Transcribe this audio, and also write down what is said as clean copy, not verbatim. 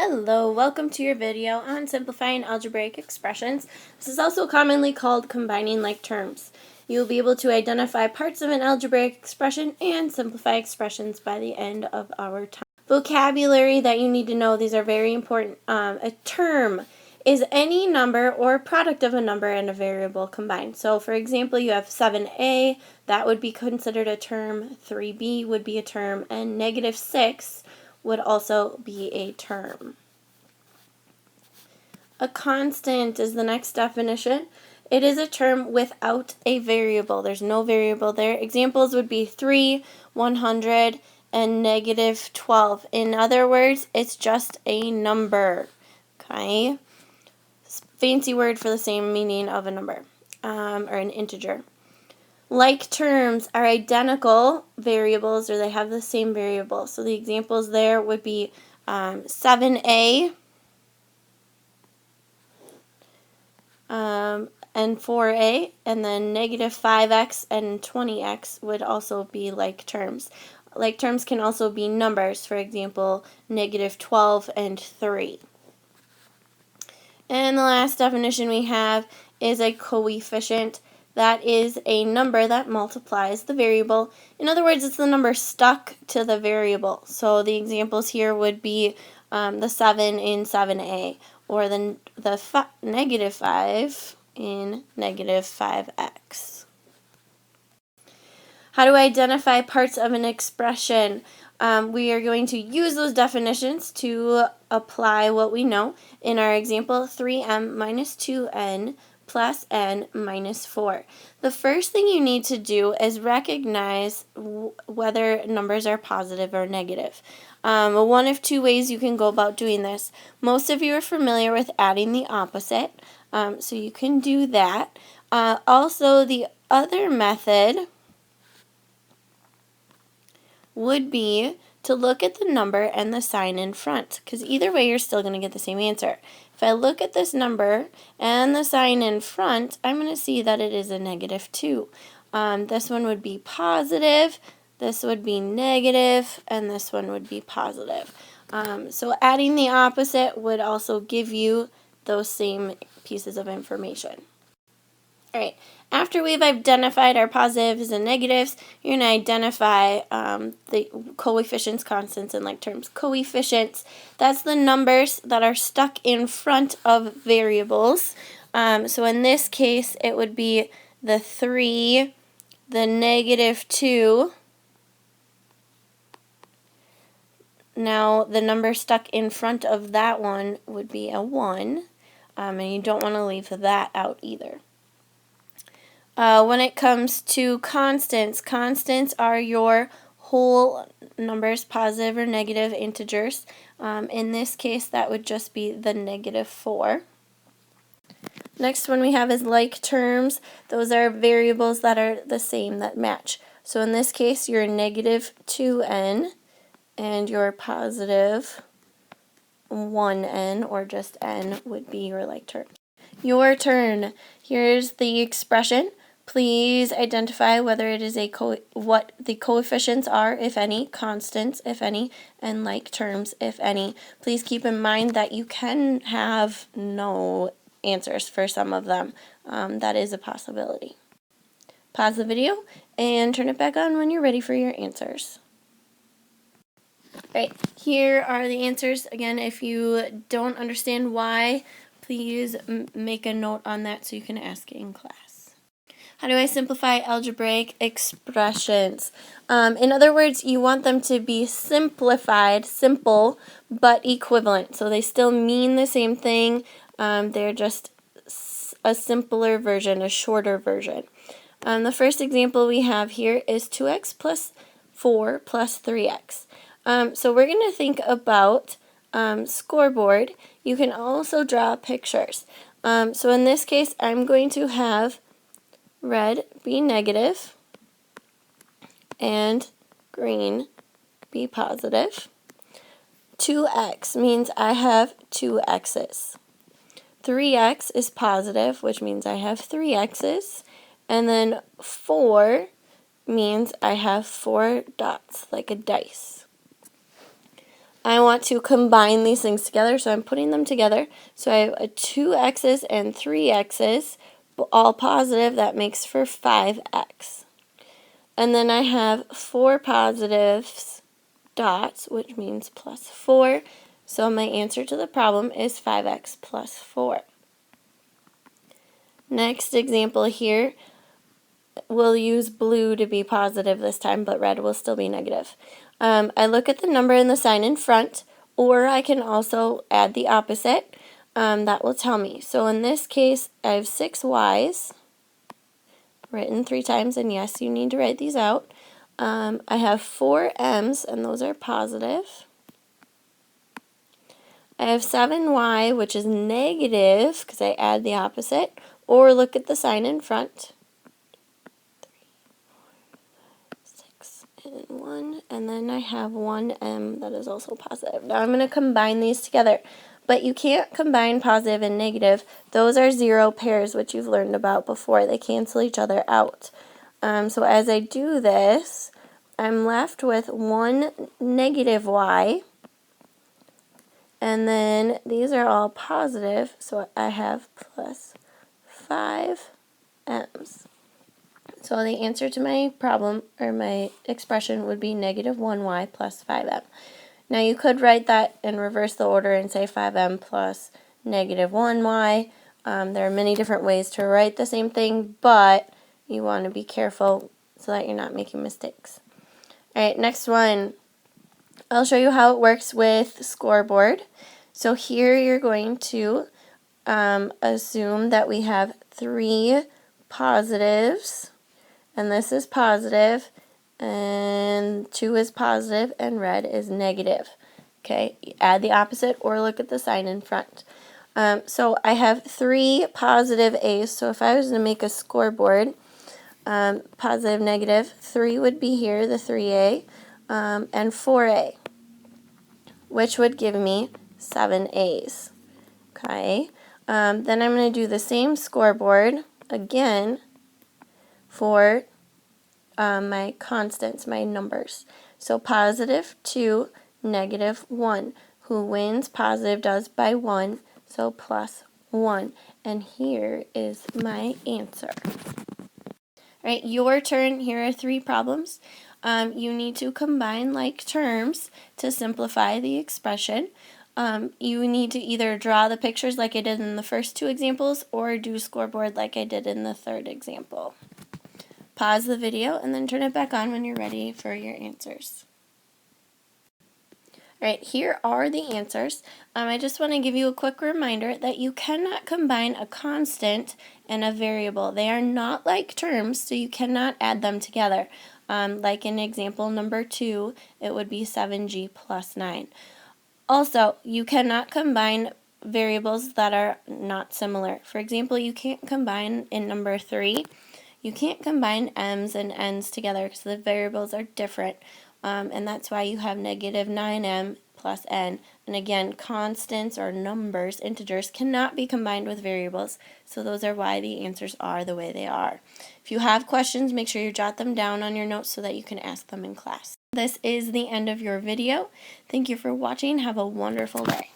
Hello, welcome to your video on simplifying algebraic expressions. This is also commonly called combining like terms. You will be able to identify parts of an algebraic expression and simplify expressions by the end of our time. Vocabulary that you need to know, these are very important. A term is any number or product of a number and a variable combined. So for example, you have 7a, that would be considered a term, 3b would be a term, and negative 6 would also be a term. A constant is the next definition. It is a term without a variable. There's no variable there. Examples would be 3, 100, and negative 12. In other words, it's just a number. Okay? Fancy word for the same meaning of a number or an integer. Like terms are identical variables, or they have the same variable. So the examples there would be 7a and 4a, and then negative 5x and 20x would also be like terms. Like terms can also be numbers, for example, negative 12 and 3. And the last definition we have is a coefficient. That is a number that multiplies the variable. In other words, it's the number stuck to the variable. So the examples here would be the 7 in 7a, or the negative 5 in negative 5x. How to identify parts of an expression. We are going to use those definitions to apply what we know. In our example, 3m minus 2n plus n minus 4. The first thing you need to do is recognize whether numbers are positive or negative. One of two ways you can go about doing this. Most of you are familiar with adding the opposite, so you can do that. Also, the other method would be to look at the number and the sign in front, because either way you're still going to get the same answer. If I look at this number and the sign in front, I'm going to see that it is a negative 2. This one would be positive, this would be negative, and this one would be positive. So adding the opposite would also give you those same pieces of information. Alright, after we've identified our positives and negatives, you're going to identify the coefficients, constants, and like terms. Coefficients, that's the numbers that are stuck in front of variables. So in this case, it would be the 3, the negative 2. Now, the number stuck in front of that one would be a 1, and you don't want to leave that out either. When it comes to constants, constants are your whole numbers, positive or negative integers. In this case, that would just be the negative 4. Next one we have is like terms. Those are variables that are the same, that match. So in this case, your negative 2n and your positive 1n, or just n, would be your like terms. Your turn. Here's the expression. Please identify whether it is what the coefficients are, if any, constants, if any, and like terms, if any. Please keep in mind that you can have no answers for some of them. That is a possibility. Pause the video and turn it back on when you're ready for your answers. Alright, here are the answers. Again, if you don't understand why, please make a note on that so you can ask it in class. How do I simplify algebraic expressions? In other words, you want them to be simplified, simple, but equivalent. So they still mean the same thing. They're just a simpler version, a shorter version. The first example we have here is 2x plus 4 plus 3x. So we're going to think about scoreboard. You can also draw pictures. So in this case, I'm going to have red be negative and green be positive. 2x means I have 2 x's. 3x is positive, which means I have 3 x's. And then 4 means I have 4 dots, like a dice. I want to combine these things together, so I'm putting them together. So I have a 2x's and 3x's, all positive. That makes for 5x. And then I have 4 positives dots, which means plus 4. So my answer to the problem is 5x plus 4. Next example here, we'll use blue to be positive this time, but red will still be negative. I look at the number and the sign in front, or I can also add the opposite. That will tell me. So in this case, I have 6 y's written 3 times, and yes, you need to write these out. I have 4 m's, and those are positive. I have 7y, which is negative, because I add the opposite, or look at the sign in front. 6 and 1, and then I have 1m that is also positive. Now I'm going to combine these together, but you can't combine positive and negative. Those are 0 pairs, which you've learned about before. They cancel each other out. So as I do this, I'm left with 1 negative y, and then these are all positive, so I have plus 5 m's. So the answer to my problem, or my expression, would be negative 1y plus 5m. Now you could write that in reverse the order and say 5m plus negative 1y. There are many different ways to write the same thing, but you want to be careful so that you're not making mistakes. Alright, next one. I'll show you how it works with scoreboard. So here you're going to assume that we have 3 positives, and this is positive, and 2 is positive, and red is negative. Okay, add the opposite or look at the sign in front. So I have 3 positive A's, so if I was to make a scoreboard, positive, negative, 3 would be here, the 3A, and 4A, which would give me 7 A's. Okay, then I'm going to do the same scoreboard again for my constants, my numbers. So positive 2, negative 1. Who wins? Positive does by 1, so plus 1. And here is my answer. All right, your turn. Here are 3 problems. You need to combine like terms to simplify the expression. You need to either draw the pictures like I did in the first 2 examples, or do scoreboard like I did in the 3rd example. Pause the video and then turn it back on when you're ready for your answers. Alright, here are the answers. I just want to give you a quick reminder that you cannot combine a constant and a variable. They are not like terms, so you cannot add them together. Like in example number 2, it would be 7g plus 9. Also, you cannot combine variables that are not similar. For example, you can't combine in number 3. You can't combine m's and n's together because the variables are different, and that's why you have negative 9m plus n. And again, constants or numbers, integers, cannot be combined with variables, so those are why the answers are the way they are. If you have questions, make sure you jot them down on your notes so that you can ask them in class. This is the end of your video. Thank you for watching. Have a wonderful day.